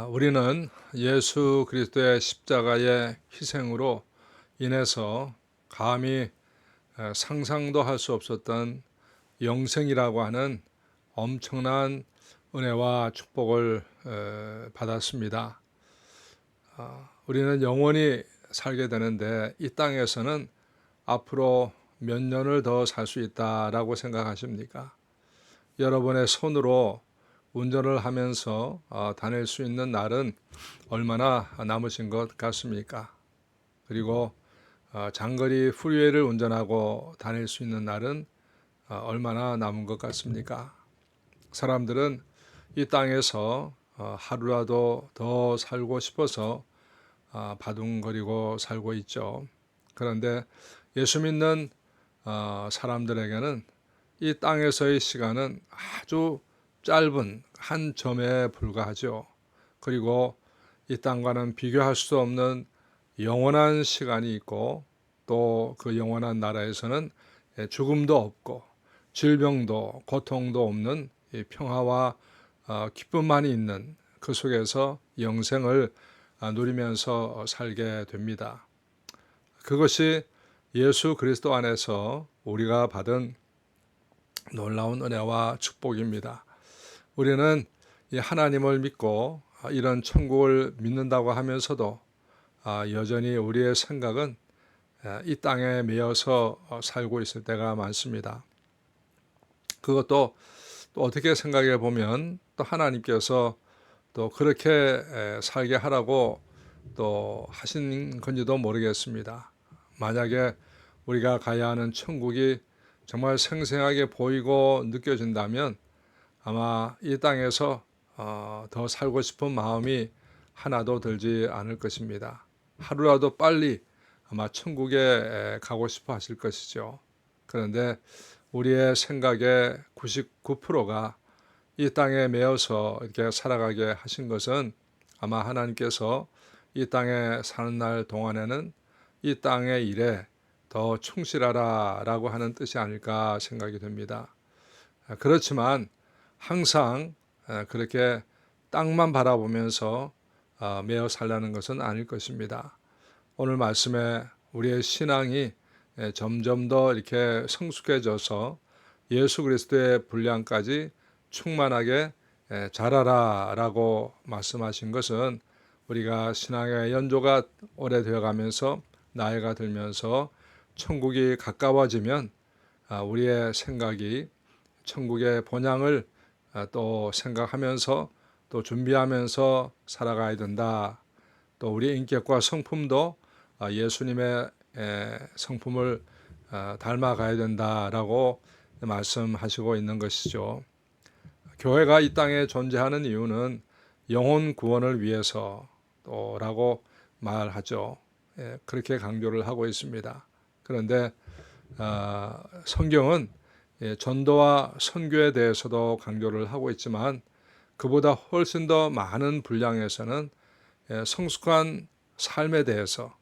우리는 예수 그리스도의 십자가의 희생으로 인해서 감히 상상도 할 수 없었던 영생이라고 하는 엄청난 은혜와 축복을 받았습니다. 우리는 영원히 살게 되는데 이 땅에서는 앞으로 몇 년을 더 살 수 있다라고 생각하십니까? 여러분의 손으로 운전을 하면서 다닐 수 있는 날은 얼마나 남으신 것 같습니까? 그리고 장거리 프리웨이를 운전하고 다닐 수 있는 날은 얼마나 남은 것 같습니까? 사람들은 이 땅에서 하루라도 더 살고 싶어서 바둥거리고 살고 있죠. 그런데 예수 믿는 사람들에게는 이 땅에서의 시간은 아주 짧은 한 점에 불과하죠. 그리고 이 땅과는 비교할 수 없는 영원한 시간이 있고 또 그 영원한 나라에서는 죽음도 없고 질병도 고통도 없는 평화와 기쁨만이 있는 그 속에서 영생을 누리면서 살게 됩니다. 그것이 예수 그리스도 안에서 우리가 받은 놀라운 은혜와 축복입니다. 우리는 이 하나님을 믿고 이런 천국을 믿는다고 하면서도 여전히 우리의 생각은 이 땅에 매여서 살고 있을 때가 많습니다. 그것도 또 어떻게 생각해 보면 또 하나님께서 또 그렇게 살게 하라고 또 하신 건지도 모르겠습니다. 만약에 우리가 가야 하는 천국이 정말 생생하게 보이고 느껴진다면 아마 이 땅에서 더 살고 싶은 마음이 하나도 들지 않을 것입니다. 하루라도 빨리 아마 천국에 가고 싶어 하실 것이죠. 그런데 우리의 생각의 99%가 이 땅에 매여서 이렇게 살아가게 하신 것은 아마 하나님께서 이 땅에 사는 날 동안에는 이 땅의 일에 더 충실하라 라고 하는 뜻이 아닐까 생각이 됩니다. 그렇지만 항상 그렇게 땅만 바라보면서 매어 살라는 것은 아닐 것입니다. 오늘 말씀에 우리의 신앙이 점점 더 이렇게 성숙해져서 예수 그리스도의 분량까지 충만하게 자라라 라고 말씀하신 것은 우리가 신앙의 연조가 오래되어 가면서 나이가 들면서 천국이 가까워지면 우리의 생각이 천국의 본향을 또 생각하면서 또 준비하면서 살아가야 된다. 또 우리의 인격과 성품도 예수님의 성품을 닮아가야 된다라고 말씀하시고 있는 것이죠. 교회가 이 땅에 존재하는 이유는 영혼 구원을 위해서라고 말하죠. 그렇게 강조를 하고 있습니다. 그런데 성경은 전도와 선교에 대해서도 강조를 하고 있지만 그보다 훨씬 더 많은 분량에서는 성숙한 삶에 대해서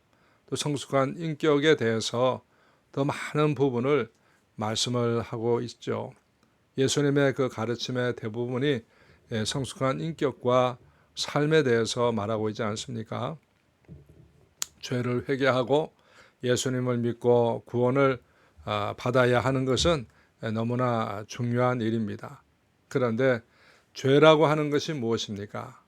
또 성숙한 인격에 대해서 더 많은 부분을 말씀을 하고 있죠. 예수님의 그 가르침의 대부분이 성숙한 인격과 삶에 대해서 말하고 있지 않습니까? 죄를 회개하고 예수님을 믿고 구원을 받아야 하는 것은 너무나 중요한 일입니다. 그런데 죄라고 하는 것이 무엇입니까?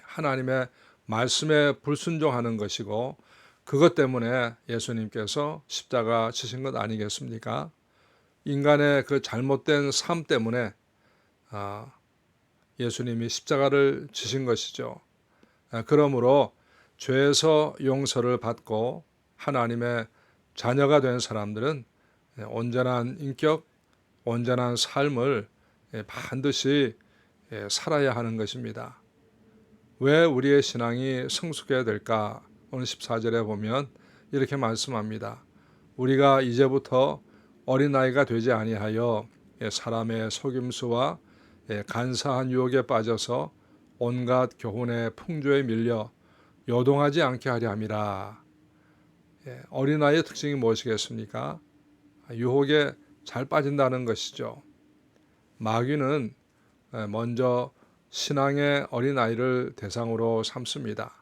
하나님의 말씀에 불순종하는 것이고 그것 때문에 예수님께서 십자가 지신 것 아니겠습니까? 인간의 그 잘못된 삶 때문에 예수님이 십자가를 지신 것이죠. 그러므로 죄에서 용서를 받고 하나님의 자녀가 된 사람들은 온전한 인격, 온전한 삶을 반드시 살아야 하는 것입니다. 왜 우리의 신앙이 성숙해야 될까? 오늘 14절에 보면 이렇게 말씀합니다. 우리가 이제부터 어린아이가 되지 아니하여 사람의 속임수와 간사한 유혹에 빠져서 온갖 교훈의 풍조에 밀려 요동하지 않게 하려 함이라. 어린아이의 특징이 무엇이겠습니까? 유혹에 잘 빠진다는 것이죠. 마귀는 먼저 신앙의 어린아이를 대상으로 삼습니다.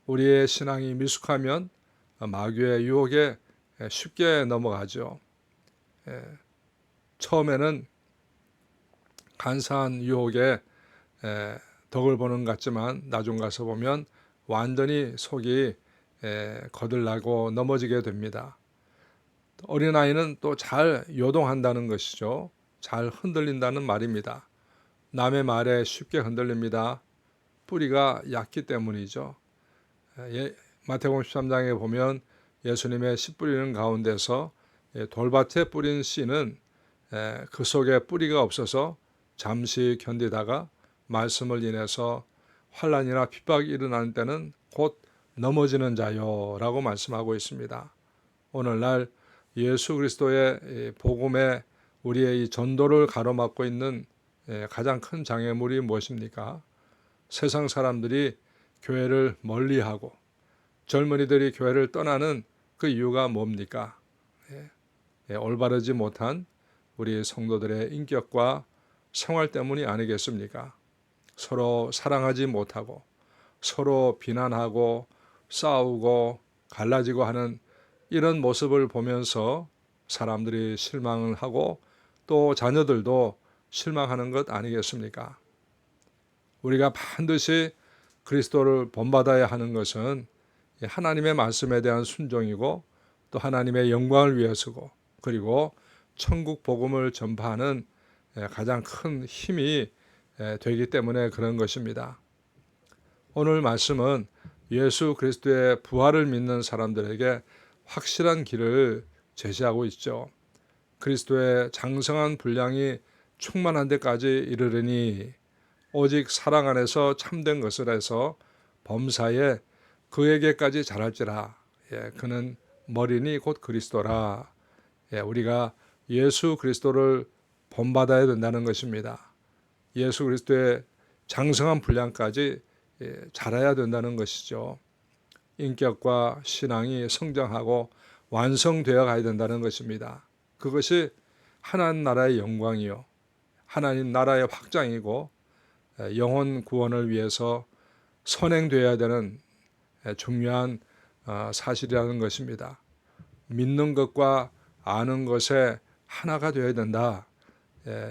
우리의 신앙이 미숙하면 마귀의 유혹에 쉽게 넘어가죠. 처음에는 간사한 유혹에 덕을 보는 것 같지만 나중 가서 보면 완전히 속이 거들나고 넘어지게 됩니다. 어린아이는 또 잘 요동한다는 것이죠. 잘 흔들린다는 말입니다. 남의 말에 쉽게 흔들립니다. 뿌리가 얕기 때문이죠. 마태복음 13장에 보면 예수님의 씨 뿌리는 가운데서 돌밭에 뿌린 씨는 그 속에 뿌리가 없어서 잠시 견디다가 말씀을 인해서 환난이나 핍박이 일어나는 때는 곧 넘어지는 자요 라고 말씀하고 있습니다. 오늘날 예수 그리스도의 복음에 우리의 이 전도를 가로막고 있는 가장 큰 장애물이 무엇입니까? 세상 사람들이 교회를 멀리하고 젊은이들이 교회를 떠나는 그 이유가 뭡니까? 올바르지 못한 우리 성도들의 인격과 생활 때문이 아니겠습니까? 서로 사랑하지 못하고 서로 비난하고 싸우고 갈라지고 하는 이런 모습을 보면서 사람들이 실망을 하고 또 자녀들도 실망하는 것 아니겠습니까? 우리가 반드시 그리스도를 본받아야 하는 것은 하나님의 말씀에 대한 순종이고 또 하나님의 영광을 위해서고 그리고 천국 복음을 전파하는 가장 큰 힘이 되기 때문에 그런 것입니다. 오늘 말씀은 예수 그리스도의 부활을 믿는 사람들에게 확실한 길을 제시하고 있죠. 그리스도의 장성한 분량이 충만한 데까지 이르르니 오직 사랑 안에서 참된 것을 해서 범사에 그에게까지 자랄지라. 그는 머리니 곧 그리스도라. 우리가 예수 그리스도를 본받아야 된다는 것입니다. 예수 그리스도의 장성한 분량까지 자라야 된다는 것이죠. 인격과 신앙이 성장하고 완성되어 가야 된다는 것입니다. 그것이 하나님 나라의 영광이요 하나님 나라의 확장이고 영혼 구원을 위해서 선행되어야 되는 중요한 사실이라는 것입니다. 믿는 것과 아는 것에 하나가 되어야 된다.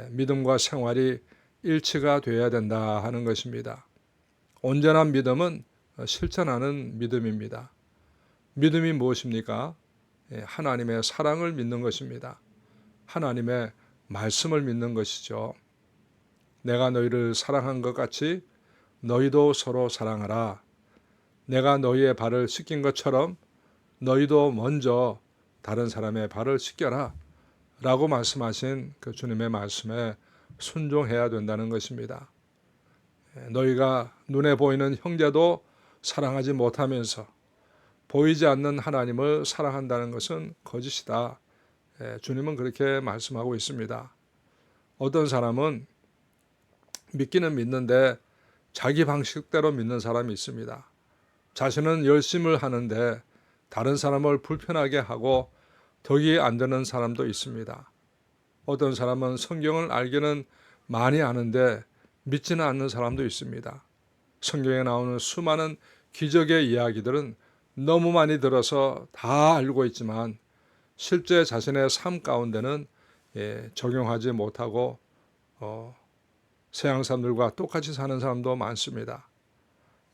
믿음과 생활이 일치가 되어야 된다 하는 것입니다. 온전한 믿음은 실천하는 믿음입니다. 믿음이 무엇입니까? 하나님의 사랑을 믿는 것입니다. 하나님의 말씀을 믿는 것이죠. 내가 너희를 사랑한 것 같이 너희도 서로 사랑하라. 내가 너희의 발을 씻긴 것처럼 너희도 먼저 다른 사람의 발을 씻겨라. 라고 말씀하신 그 주님의 말씀에 순종해야 된다는 것입니다. 너희가 눈에 보이는 형제도 사랑하지 못하면서 보이지 않는 하나님을 사랑한다는 것은 거짓이다. 주님은 그렇게 말씀하고 있습니다. 어떤 사람은 믿기는 믿는데 자기 방식대로 믿는 사람이 있습니다. 자신은 열심을 하는데 다른 사람을 불편하게 하고 덕이 안 되는 사람도 있습니다. 어떤 사람은 성경을 알기는 많이 아는데 믿지는 않는 사람도 있습니다. 성경에 나오는 수많은 기적의 이야기들은 너무 많이 들어서 다 알고 있지만 실제 자신의 삶 가운데는 적용하지 못하고 서양 사람들과 똑같이 사는 사람도 많습니다.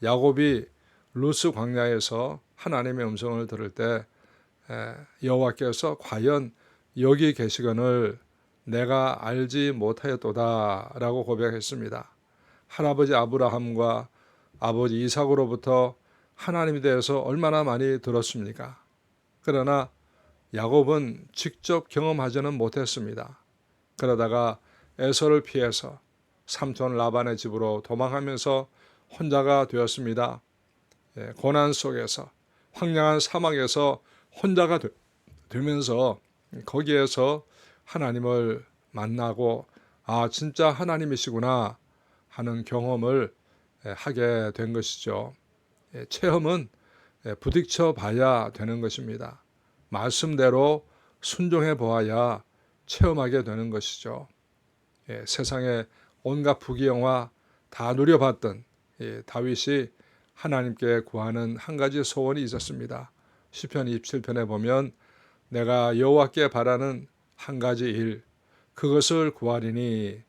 야곱이 루스 광야에서 하나님의 음성을 들을 때 여호와께서 과연 여기 계시거늘 내가 알지 못하였도다 라고 고백했습니다. 할아버지 아브라함과 아버지 이삭으로부터 하나님에 대해서 얼마나 많이 들었습니까? 그러나 야곱은 직접 경험하지는 못했습니다. 그러다가 에서를 피해서 삼촌 라반의 집으로 도망하면서 혼자가 되었습니다. 고난 속에서 황량한 사막에서 혼자가 되면서 거기에서 하나님을 만나고 진짜 하나님이시구나 하는 경험을 하게 된 것이죠. 체험은 부딪혀 봐야 되는 것입니다. 말씀대로 순종해 보아야 체험하게 되는 것이죠. 세상의 온갖 부귀영화 다 누려봤던 다윗이 하나님께 구하는 한 가지 소원이 있었습니다. 시편 27편에 보면 내가 여호와께 바라는 한 가지 일 그것을 구하리니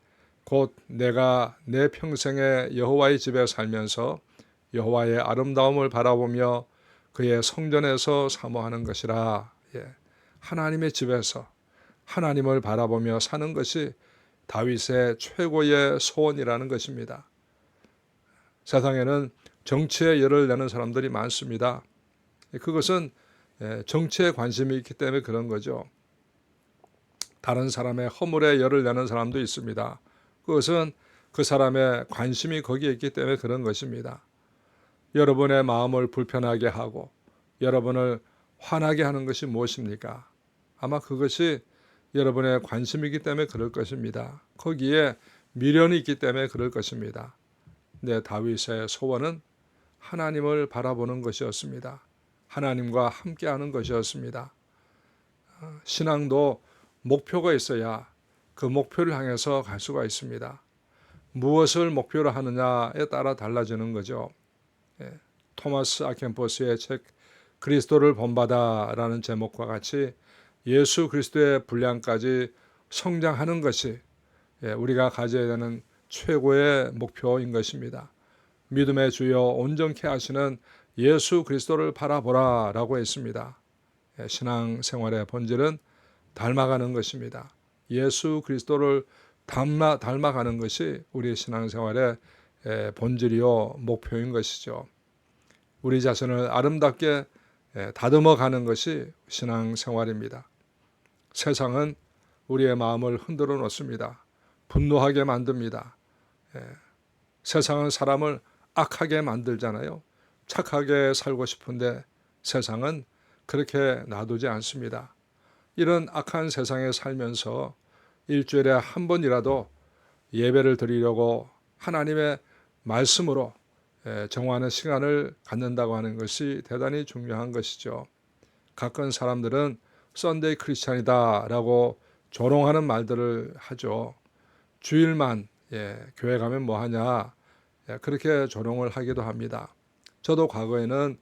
곧 내가 내 평생에 여호와의 집에 살면서 여호와의 아름다움을 바라보며 그의 성전에서 사모하는 것이라. 하나님의 집에서 하나님을 바라보며 사는 것이 다윗의 최고의 소원이라는 것입니다. 세상에는 정치에 열을 내는 사람들이 많습니다. 그것은 정치에 관심이 있기 때문에 그런 거죠. 다른 사람의 허물에 열을 내는 사람도 있습니다. 그것은 그 사람의 관심이 거기에 있기 때문에 그런 것입니다. 여러분의 마음을 불편하게 하고 여러분을 화나게 하는 것이 무엇입니까? 아마 그것이 여러분의 관심이기 때문에 그럴 것입니다. 거기에 미련이 있기 때문에 그럴 것입니다. 다윗의 소원은 하나님을 바라보는 것이었습니다. 하나님과 함께하는 것이었습니다. 신앙도 목표가 있어야 그 목표를 향해서 갈 수가 있습니다. 무엇을 목표로 하느냐에 따라 달라지는 거죠. 토마스 아켄포스의 책 그리스도를 본받아라는 제목과 같이 예수 그리스도의 분량까지 성장하는 것이 우리가 가져야 되는 최고의 목표인 것입니다. 믿음의 주여 온전케 하시는 예수 그리스도를 바라보라 라고 했습니다. 신앙생활의 본질은 닮아가는 것입니다. 예수 그리스도를 닮아가는 것이 우리 신앙생활의 본질이요 목표인 것이죠. 우리 자신을 아름답게 다듬어가는 것이 신앙생활입니다. 세상은 우리의 마음을 흔들어 놓습니다. 분노하게 만듭니다. 세상은 사람을 악하게 만들잖아요. 착하게 살고 싶은데 세상은 그렇게 놔두지 않습니다. 이런 악한 세상에 살면서 일주일에 한 번이라도 예배를 드리려고 하나님의 말씀으로 정화하는 시간을 갖는다고 하는 것이 대단히 중요한 것이죠. 가끔 사람들은 썬데이 크리스찬이다라고 조롱하는 말들을 하죠. 주일만 교회 가면 뭐하냐 그렇게 조롱을 하기도 합니다. 저도 과거에는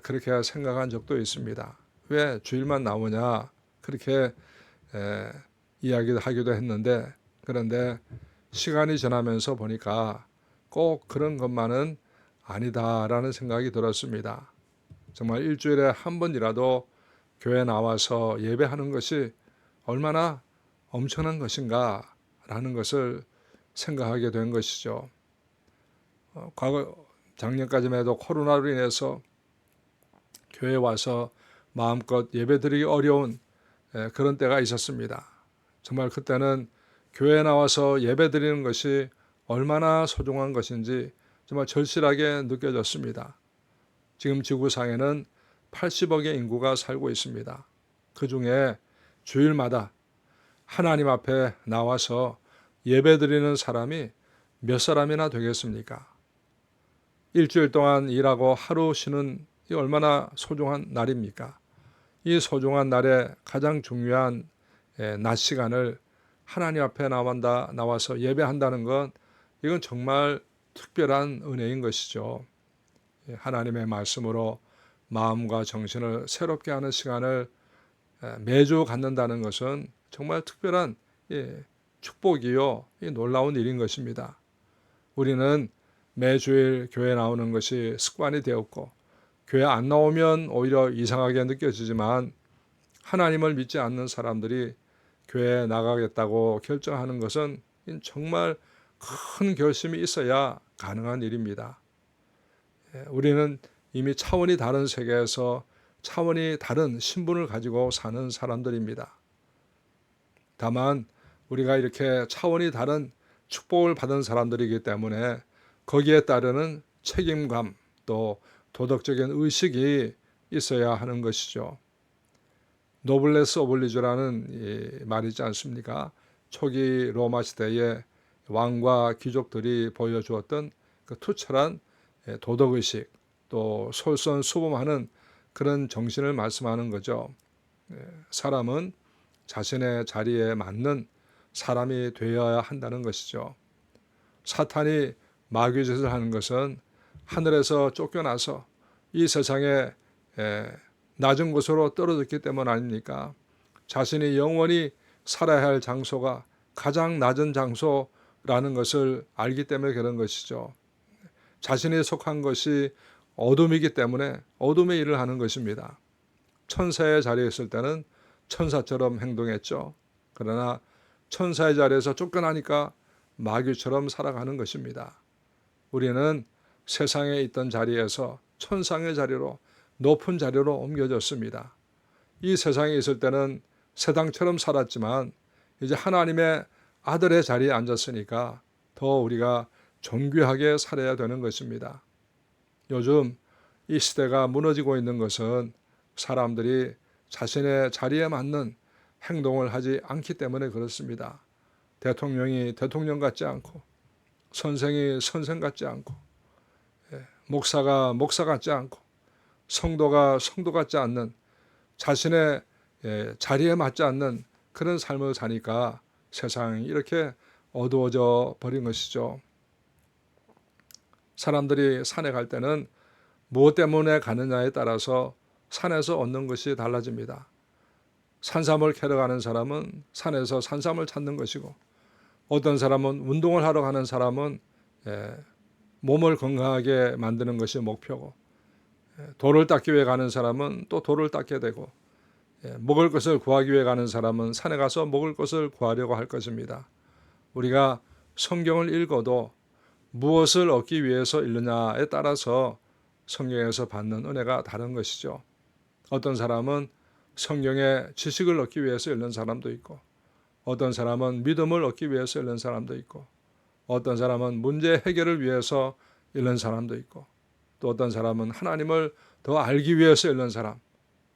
그렇게 생각한 적도 있습니다. 왜 주일만 나오냐 그렇게 이야기를 하기도 했는데 그런데 시간이 지나면서 보니까 꼭 그런 것만은 아니다라는 생각이 들었습니다. 정말 일주일에 한 번이라도 교회 나와서 예배하는 것이 얼마나 엄청난 것인가라는 것을 생각하게 된 것이죠. 과거 작년까지만 해도 코로나로 인해서 교회에 와서 마음껏 예배드리기 어려운 그런 때가 있었습니다. 정말 그때는 교회에 나와서 예배드리는 것이 얼마나 소중한 것인지 정말 절실하게 느껴졌습니다. 지금 지구상에는 80억의 인구가 살고 있습니다. 그 중에 주일마다 하나님 앞에 나와서 예배드리는 사람이 몇 사람이나 되겠습니까? 일주일 동안 일하고 하루 쉬는 이 얼마나 소중한 날입니까? 이 소중한 날에 가장 중요한 낮 시간을 하나님 앞에 나와서 예배한다는 건 이건 정말 특별한 은혜인 것이죠. 하나님의 말씀으로 마음과 정신을 새롭게 하는 시간을 매주 갖는다는 것은 정말 특별한 축복이요 놀라운 일인 것입니다. 우리는 매주일 교회 나오는 것이 습관이 되었고 교회 안 나오면 오히려 이상하게 느껴지지만 하나님을 믿지 않는 사람들이 교회에 나가겠다고 결정하는 것은 정말 큰 결심이 있어야 가능한 일입니다. 우리는 이미 차원이 다른 세계에서 차원이 다른 신분을 가지고 사는 사람들입니다. 다만 우리가 이렇게 차원이 다른 축복을 받은 사람들이기 때문에 거기에 따르는 책임감 또 도덕적인 의식이 있어야 하는 것이죠. 노블레스 오블리주라는 말이 있지 않습니까? 초기 로마 시대에 왕과 귀족들이 보여주었던 그 투철한 도덕의식 또 솔선수범하는 그런 정신을 말씀하는 거죠. 사람은 자신의 자리에 맞는 사람이 되어야 한다는 것이죠. 사탄이 마귀짓을 하는 것은 하늘에서 쫓겨나서 이 세상에 낮은 곳으로 떨어졌기 때문 아닙니까? 자신이 영원히 살아야 할 장소가 가장 낮은 장소라는 것을 알기 때문에 그런 것이죠. 자신이 속한 것이 어둠이기 때문에 어둠의 일을 하는 것입니다. 천사의 자리에 있을 때는 천사처럼 행동했죠. 그러나 천사의 자리에서 쫓겨나니까 마귀처럼 살아가는 것입니다. 우리는 세상에 있던 자리에서 천상의 자리로, 높은 자리로 옮겨졌습니다. 이 세상에 있을 때는 세상처럼 살았지만 이제 하나님의 아들의 자리에 앉았으니까 더 우리가 존귀하게 살아야 되는 것입니다. 요즘 이 시대가 무너지고 있는 것은 사람들이 자신의 자리에 맞는 행동을 하지 않기 때문에 그렇습니다. 대통령이 대통령 같지 않고, 선생이 선생 같지 않고, 목사가 목사 같지 않고, 성도가 성도 같지 않는, 자신의 자리에 맞지 않는 그런 삶을 사니까 세상이 이렇게 어두워져 버린 것이죠. 사람들이 산에 갈 때는 무엇 때문에 가느냐에 따라서 산에서 얻는 것이 달라집니다. 산삼을 캐러 가는 사람은 산에서 산삼을 찾는 것이고, 어떤 사람은 운동을 하러 가는 사람은 몸을 건강하게 만드는 것이 목표고, 돌을 닦기 위해 가는 사람은 또 돌을 닦게 되고, 먹을 것을 구하기 위해 가는 사람은 산에 가서 먹을 것을 구하려고 할 것입니다. 우리가 성경을 읽어도 무엇을 얻기 위해서 읽느냐에 따라서 성경에서 받는 은혜가 다른 것이죠. 어떤 사람은 성경의 지식을 얻기 위해서 읽는 사람도 있고, 어떤 사람은 믿음을 얻기 위해서 읽는 사람도 있고, 어떤 사람은 문제 해결을 위해서 읽는 사람도 있고, 또 어떤 사람은 하나님을 더 알기 위해서 읽는 사람,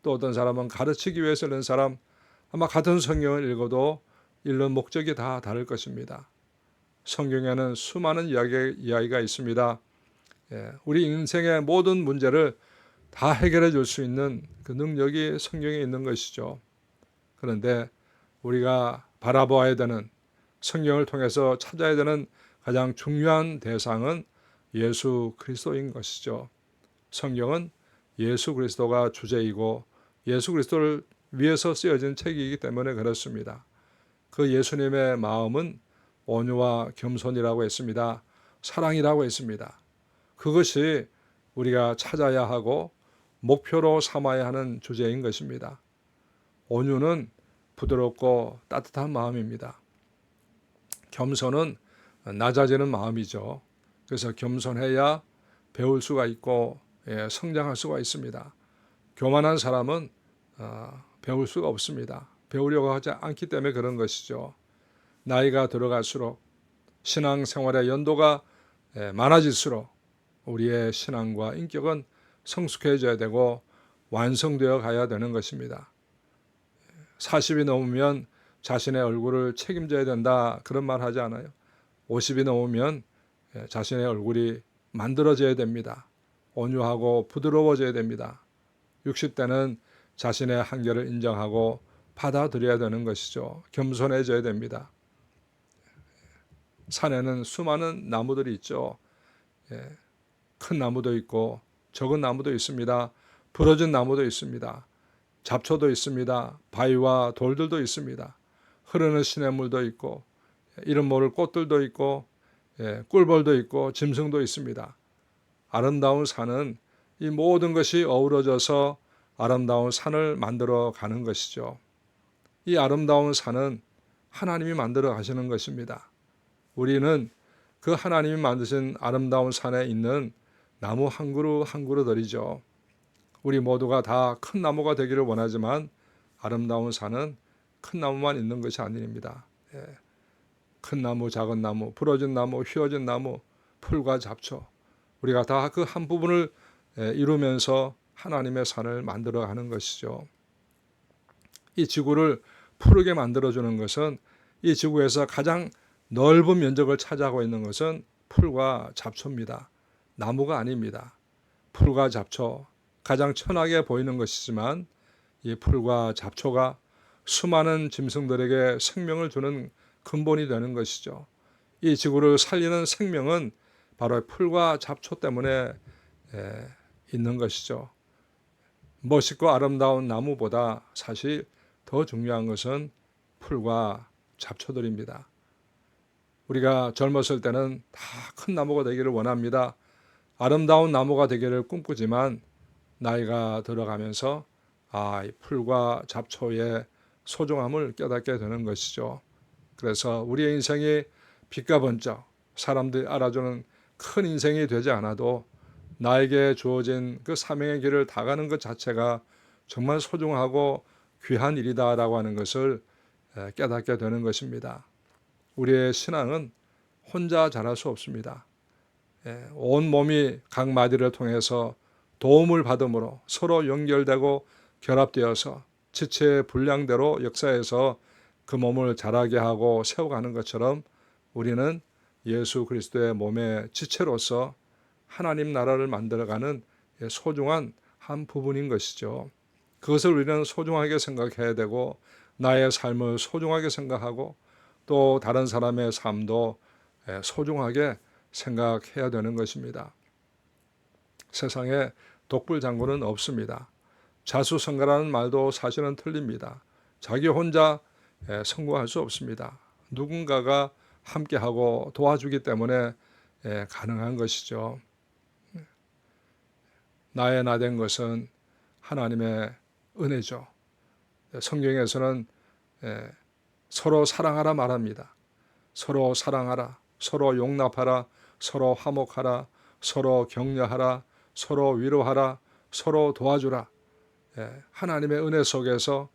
또 어떤 사람은 가르치기 위해서 읽는 사람, 아마 같은 성경을 읽어도 읽는 목적이 다 다를 것입니다. 성경에는 수많은 이야기가 있습니다. 우리 인생의 모든 문제를 다 해결해 줄 수 있는 그 능력이 성경에 있는 것이죠. 그런데 우리가 바라보아야 되는, 성경을 통해서 찾아야 되는 가장 중요한 대상은 예수 그리스도인 것이죠. 성경은 예수 그리스도가 주제이고 예수 그리스도를 위해서 쓰여진 책이기 때문에 그렇습니다. 그 예수님의 마음은 온유와 겸손이라고 했습니다. 사랑이라고 했습니다. 그것이 우리가 찾아야 하고 목표로 삼아야 하는 주제인 것입니다. 온유는 부드럽고 따뜻한 마음입니다. 겸손은 낮아지는 마음이죠. 그래서 겸손해야 배울 수가 있고 성장할 수가 있습니다. 교만한 사람은 배울 수가 없습니다. 배우려고 하지 않기 때문에 그런 것이죠. 나이가 들어갈수록 신앙생활의 연도가 많아질수록 우리의 신앙과 인격은 성숙해져야 되고 완성되어 가야 되는 것입니다. 40이 넘으면 자신의 얼굴을 책임져야 된다, 그런 말 하지 않아요. 50이 넘으면 자신의 얼굴이 만들어져야 됩니다. 온유하고 부드러워져야 됩니다. 60대는 자신의 한계를 인정하고 받아들여야 되는 것이죠. 겸손해져야 됩니다. 산에는 수많은 나무들이 있죠. 큰 나무도 있고 적은 나무도 있습니다. 부러진 나무도 있습니다. 잡초도 있습니다. 바위와 돌들도 있습니다. 흐르는 시냇물도 있고 이름 모를 꽃들도 있고 꿀벌도 있고 짐승도 있습니다. 아름다운 산은 이 모든 것이 어우러져서 아름다운 산을 만들어 가는 것이죠. 이 아름다운 산은 하나님이 만들어 가시는 것입니다. 우리는 그 하나님이 만드신 아름다운 산에 있는 나무 한 그루 한 그루들이죠. 우리 모두가 다 큰 나무가 되기를 원하지만 아름다운 산은 큰 나무만 있는 것이 아닙니다. 큰 나무, 작은 나무, 부러진 나무, 휘어진 나무, 풀과 잡초, 우리가 다 그 한 부분을 이루면서 하나님의 산을 만들어 가는 것이죠. 이 지구를 푸르게 만들어주는 것은, 이 지구에서 가장 넓은 면적을 차지하고 있는 것은 풀과 잡초입니다. 나무가 아닙니다. 풀과 잡초, 가장 천하게 보이는 것이지만 이 풀과 잡초가 수많은 짐승들에게 생명을 주는 근본이 되는 것이죠. 이 지구를 살리는 생명은 바로 풀과 잡초 때문에 있는 것이죠. 멋있고 아름다운 나무보다 사실 더 중요한 것은 풀과 잡초들입니다. 우리가 젊었을 때는 다 큰 나무가 되기를 원합니다. 아름다운 나무가 되기를 꿈꾸지만 나이가 들어가면서 이 풀과 잡초의 소중함을 깨닫게 되는 것이죠. 그래서 우리의 인생이 빛과 번쩍 사람들이 알아주는 큰 인생이 되지 않아도 나에게 주어진 그 사명의 길을 다가는 것 자체가 정말 소중하고 귀한 일이다라고 하는 것을 깨닫게 되는 것입니다. 우리의 신앙은 혼자 자랄 수 없습니다. 온 몸이 각 마디를 통해서 도움을 받음으로 서로 연결되고 결합되어서 지체의 분량대로 역사에서 그 몸을 자라게 하고 세워가는 것처럼 우리는 예수 그리스도의 몸의 지체로서 하나님 나라를 만들어가는 소중한 한 부분인 것이죠. 그것을 우리는 소중하게 생각해야 되고 나의 삶을 소중하게 생각하고 또 다른 사람의 삶도 소중하게 생각해야 되는 것입니다. 세상에 독불장군은 없습니다. 자수성가라는 말도 사실은 틀립니다. 자기 혼자 성공할 수 없습니다. 누군가가 함께하고 도와주기 때문에 가능한 것이죠. 나의 나 된 것은 하나님의 은혜죠. 성경에서는 서로 사랑하라 말합니다. 서로 사랑하라, 서로 용납하라, 서로 화목하라, 서로 격려하라, 서로 위로하라, 서로 도와주라. 하나님의 은혜 속에서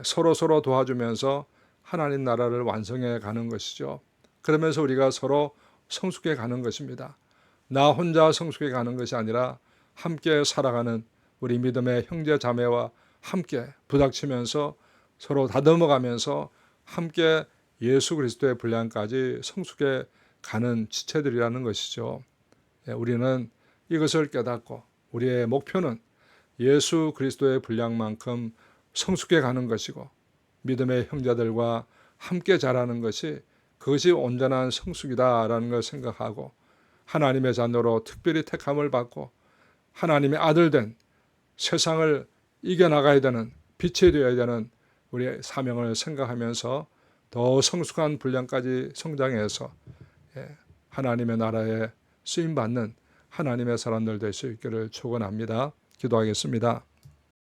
서로 도와주면서 하나님 나라를 완성해 가는 것이죠. 그러면서 우리가 서로 성숙해 가는 것입니다. 나 혼자 성숙해 가는 것이 아니라 함께 살아가는 우리 믿음의 형제 자매와 함께 부닥치면서 서로 다듬어가면서 함께 예수 그리스도의 분량까지 성숙해 가는 지체들이라는 것이죠. 우리는 이것을 깨닫고 우리의 목표는 예수 그리스도의 분량만큼 성숙해 가는 것이고 믿음의 형제들과 함께 자라는 것이 그것이 온전한 성숙이다라는 걸 생각하고 하나님의 자녀로 특별히 택함을 받고 하나님의 아들 된 세상을 이겨나가야 되는 빛이 되어야 되는 우리의 사명을 생각하면서 더 성숙한 분량까지 성장해서 하나님의 나라에 쓰임받는 하나님의 사람들 될 수 있기를 축원합니다. 기도하겠습니다.